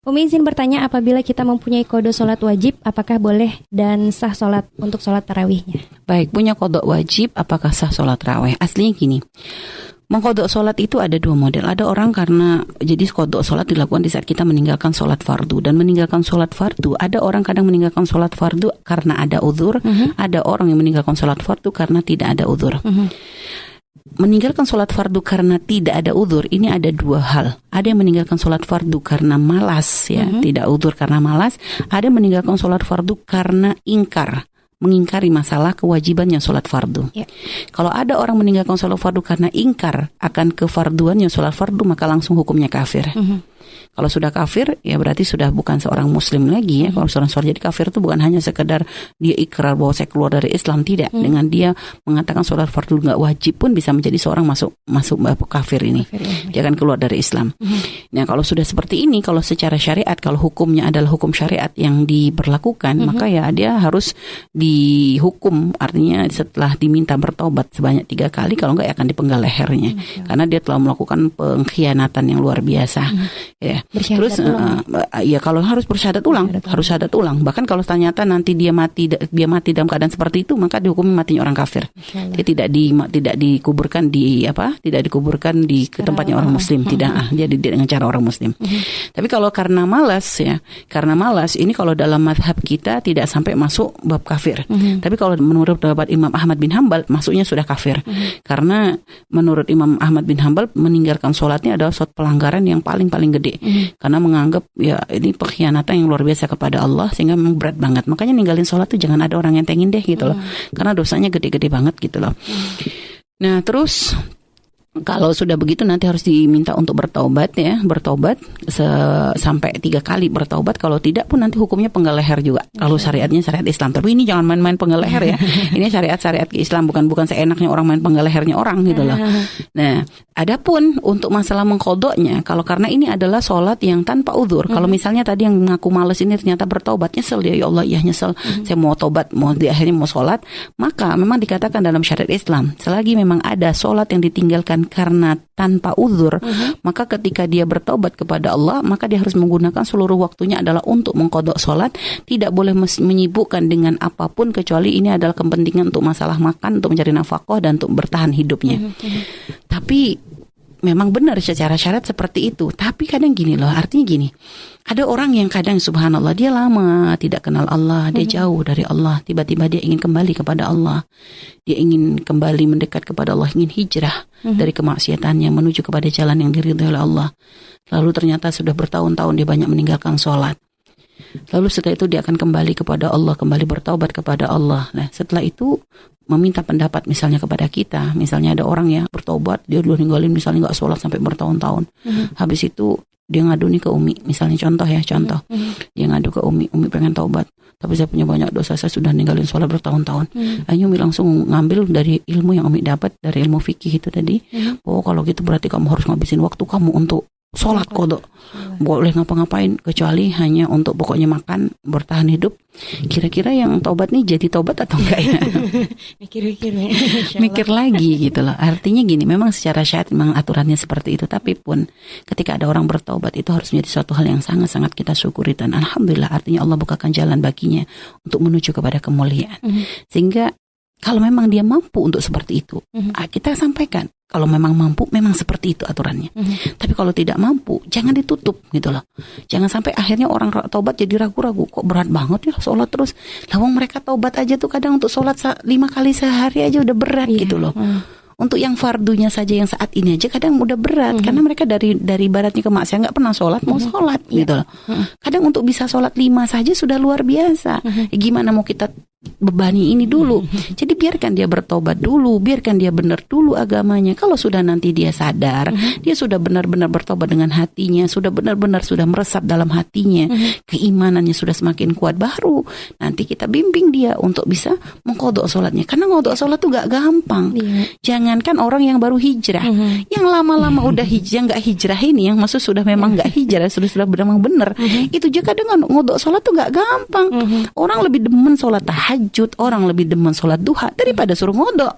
Umi izin bertanya, apabila kita mempunyai qada sholat wajib, apakah boleh dan sah sholat untuk sholat tarawihnya? Baik, punya qada wajib, apakah sah sholat tarawih? Aslinya gini, mengqada sholat itu ada dua model. Ada orang karena, jadi qada sholat dilakukan di saat kita meninggalkan sholat fardu. Dan meninggalkan sholat fardu, ada orang kadang meninggalkan sholat fardu karena ada uzur. Ada orang yang meninggalkan sholat fardu karena tidak ada uzur. Meninggalkan sholat fardu karena tidak ada uzur, ini ada dua hal. Ada yang meninggalkan sholat fardu karena malas, ya, tidak uzur karena malas. Ada yang meninggalkan sholat fardu karena mengingkari masalah kewajibannya sholat fardu. Kalau ada orang meninggalkan sholat fardu karena ingkar akan kefarduannya sholat fardu, maka langsung hukumnya kafir. Kalau sudah kafir, ya berarti sudah bukan seorang muslim lagi, ya. Kalau seorang jadi kafir itu bukan hanya sekedar dia ikrar bahwa saya keluar dari Islam, tidak. Dengan dia mengatakan sholat fardu nggak wajib pun bisa menjadi seorang masuk kafir ini. Dia akan keluar dari Islam. Nah, kalau sudah seperti ini, kalau secara syariat, kalau hukumnya adalah hukum syariat yang diberlakukan, maka ya dia harus dihukum. Artinya setelah diminta bertobat sebanyak 3 kali, kalau nggak ya akan dipenggal lehernya, karena dia telah melakukan pengkhianatan yang luar biasa. Ya. Terus ya kalau harus bersyahadat ulang, harus syahadat ulang. Bahkan kalau ternyata nanti dia mati dalam keadaan seperti itu, maka dihukumi matinya orang kafir. Dia tidak dikuburkan di tempatnya orang muslim, tidak. Dia dengan cara orang muslim. Tapi kalau karena malas, ini kalau dalam mazhab kita tidak sampai masuk bab kafir. Tapi kalau menurut pendapat Imam Ahmad bin Hambal, masuknya sudah kafir. Karena menurut Imam Ahmad bin Hambal, meninggalkan sholatnya adalah suatu pelanggaran yang paling gede. Karena menganggap ya ini pengkhianatan yang luar biasa kepada Allah, sehingga memang berat banget. Makanya ninggalin sholat tuh jangan ada orang yang tengin deh gitu loh. Karena dosanya gede-gede banget gitu loh. Nah, terus kalau sudah begitu nanti harus diminta untuk bertaubat, ya, sampai 3 kali bertaubat. Kalau tidak pun nanti hukumnya penggal leher juga. Kalau syariatnya syariat Islam. Tapi ini jangan main-main penggal leher, ya. Ini syariat Islam, bukan seenaknya orang main penggal lehernya orang gitu loh. Nah, adapun untuk masalah mengqadanya, kalau karena ini adalah sholat yang tanpa uzur. Kalau misalnya tadi yang mengaku malas ini ternyata bertaubat, nyesel dia, ya Allah, ya nyesel, saya mau tobat, akhirnya mau sholat, maka memang dikatakan dalam syariat Islam, selagi memang ada sholat yang ditinggalkan karena tanpa uzur, maka ketika dia bertaubat kepada Allah, maka dia harus menggunakan seluruh waktunya adalah untuk mengqadha sholat. Tidak boleh menyibukkan dengan apapun kecuali ini adalah kepentingan untuk masalah makan, untuk mencari nafkah dan untuk bertahan hidupnya. Tapi memang benar secara syariat seperti itu. Tapi kadang gini loh, artinya gini, ada orang yang kadang subhanallah dia lama tidak kenal Allah, dia jauh dari Allah, tiba-tiba dia ingin kembali kepada Allah, dia ingin kembali mendekat kepada Allah, ingin hijrah dari kemaksiatannya menuju kepada jalan yang diridhai oleh Allah. Lalu ternyata sudah bertahun-tahun dia banyak meninggalkan sholat. Lalu setelah itu dia akan kembali kepada Allah, kembali bertaubat kepada Allah. Nah, setelah itu meminta pendapat misalnya kepada kita. Misalnya ada orang ya bertaubat, dia udah ninggalin misalnya nggak sholat sampai bertahun-tahun. Habis itu dia ngadu nih ke Umi, misalnya contoh. Dia ngadu ke Umi pengen taubat, tapi saya punya banyak dosa, saya sudah ninggalin sholat bertahun-tahun. Akhirnya Umi langsung ngambil dari ilmu yang Umi dapat, dari ilmu fikih itu tadi. Oh, kalau gitu berarti kamu harus ngabisin waktu kamu untuk sholat qadha. Boleh ngapa-ngapain kecuali hanya untuk pokoknya makan, bertahan hidup. Kira-kira yang taubat nih jadi taubat atau enggak ya? Mikir lagi gitu loh. Artinya gini, memang secara syariat memang aturannya seperti itu, tapi pun ketika ada orang bertaubat itu harus menjadi suatu hal yang sangat-sangat kita syukuri, dan alhamdulillah artinya Allah bukakan jalan baginya untuk menuju kepada kemuliaan. Sehingga kalau memang dia mampu untuk seperti itu, kita sampaikan. Kalau memang mampu, memang seperti itu aturannya. Tapi kalau tidak mampu, jangan ditutup gitu loh. Jangan sampai akhirnya orang taubat jadi ragu-ragu. Kok berat banget ya sholat terus. Lawang mereka taubat aja tuh kadang untuk sholat 5 kali sehari aja udah berat gitu loh. Untuk yang fardunya saja yang saat ini aja kadang udah berat. Karena mereka dari baratnya ke maksiat nggak pernah sholat, mau sholat gitu loh. Kadang untuk bisa sholat 5 saja sudah luar biasa. Gimana mau kita bebani ini dulu. Jadi biarkan dia bertobat dulu, biarkan dia benar dulu agamanya. Kalau sudah nanti dia sadar, dia sudah benar-benar bertobat dengan hatinya, sudah benar-benar sudah meresap dalam hatinya, keimanannya sudah semakin kuat, baru nanti kita bimbing dia untuk bisa mengqadha sholatnya. Karena nqadha sholat tuh gak gampang. Jangankan orang yang baru hijrah, yang lama-lama udah hijrah, gak hijrah ini, yang maksud sudah memang gak hijrah, sudah memang benar, itu juga dengan nqadha sholat tuh gak gampang. Orang lebih demen sholat tahajud, orang lebih demen sholat duha daripada suruh nqadha.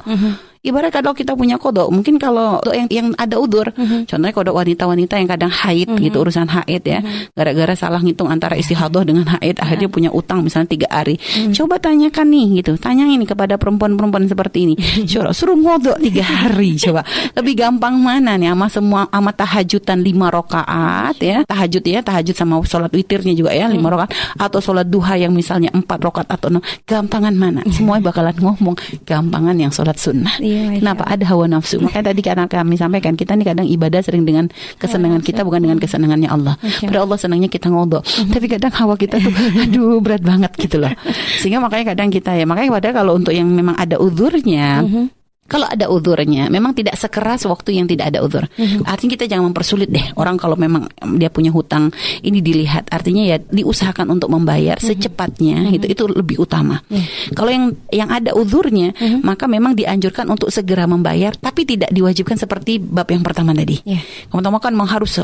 Ibarat kalau kita punya kodok, mungkin kalau yang ada udur, contohnya kodok wanita-wanita yang kadang haid gitu, urusan haid ya, gara-gara salah ngitung antara istihadah dengan haid, akhirnya punya utang misalnya 3 hari. Coba tanyakan nih gitu, tanyain ini kepada perempuan-perempuan seperti ini, suruh ngodok 3 hari, coba lebih gampang mana nih sama tahajudan 5 rakaat ya, tahajud sama sholat witirnya juga ya 5 rakaat, atau sholat duha yang misalnya 4 rakaat atau 6, gampangan mana? Semuanya bakalan ngomong gampangan yang sholat sunnah. Kenapa? Ada hawa nafsu. Makanya tadi karena kami sampaikan, kita nih kadang ibadah sering dengan kesenangan kita, bukan dengan kesenangannya Allah. Padahal Allah senangnya kita ngodok, tapi kadang hawa kita tuh aduh berat banget gitu loh. Sehingga makanya kadang kita ya, makanya padahal kalau untuk yang memang ada uzurnya, kalau ada uzurnya, memang tidak sekeras waktu yang tidak ada uzur. Artinya kita jangan mempersulit deh. Orang kalau memang dia punya hutang, ini dilihat. Artinya ya diusahakan untuk membayar secepatnya. Itu lebih utama. Kalau yang ada uzurnya, maka memang dianjurkan untuk segera membayar, tapi tidak diwajibkan seperti bab yang pertama tadi. Pertama kan memang harus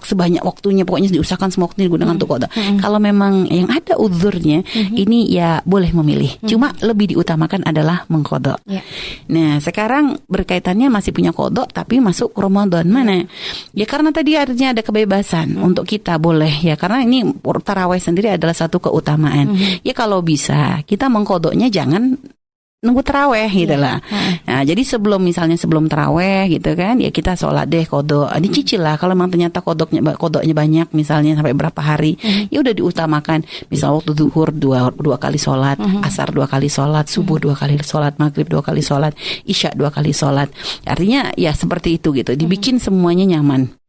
sebanyak waktunya, pokoknya diusahakan semua waktunya digunakan untuk qada. Kalau memang yang ada uzurnya, ini ya boleh memilih. Cuma lebih diutamakan adalah mengqada. Nah, sekarang berkaitannya masih punya kodok tapi masuk Ramadan mana? Ya karena tadi artinya ada kebebasan untuk kita boleh ya, karena ini tarawih sendiri adalah satu keutamaan. Ya kalau bisa kita mengkodoknya jangan nunggu taraweh gitu lah. Nah, jadi sebelum taraweh gitu kan, ya kita sholat deh kodok. Dicicil lah kalau memang ternyata kodoknya banyak, misalnya sampai berapa hari, ya udah diutamakan. Misal waktu zuhur dua kali sholat, asar 2 kali sholat, subuh 2 kali sholat, maghrib 2 kali sholat, isya 2 kali sholat. Artinya ya seperti itu gitu. Dibikin semuanya nyaman.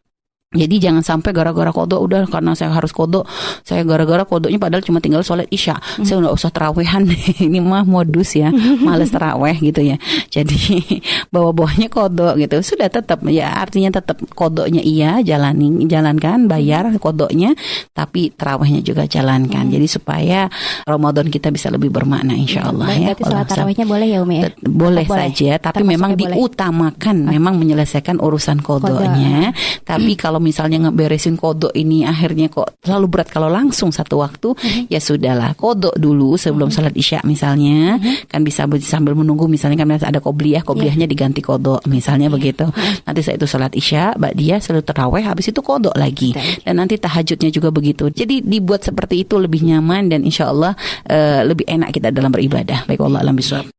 Jadi jangan sampai gara-gara kodok udah, karena saya harus kodok, saya gara-gara kodoknya padahal cuma tinggal sholat isya, saya udah usah terawehan. Ini mah modus ya, males teraweh gitu ya. Jadi bawa-bawanya kodok gitu, sudah tetap ya, artinya tetap kodoknya iya jalankan, bayar kodoknya, tapi terawehnya juga jalankan. Jadi supaya Ramadan kita bisa lebih bermakna insya Allah ya. Berarti sholat tarawehnya boleh ya Umi ya? Boleh saja, tapi memang diutamakan memang menyelesaikan urusan kodoknya. Tapi kalau misalnya ngeberesin kodok ini akhirnya kok terlalu berat kalau langsung satu waktu, ya sudahlah, kodok dulu sebelum salat isya misalnya, kan bisa sambil menunggu, misalnya kan ada qobliyahnya diganti kodok misalnya begitu. Nanti saya itu salat isya, ba'diyah, selalu tarawih, habis itu kodok lagi, dan nanti tahajudnya juga begitu. Jadi dibuat seperti itu lebih nyaman dan insya Allah lebih enak kita dalam beribadah. Baik, wallahu a'lam bishawab.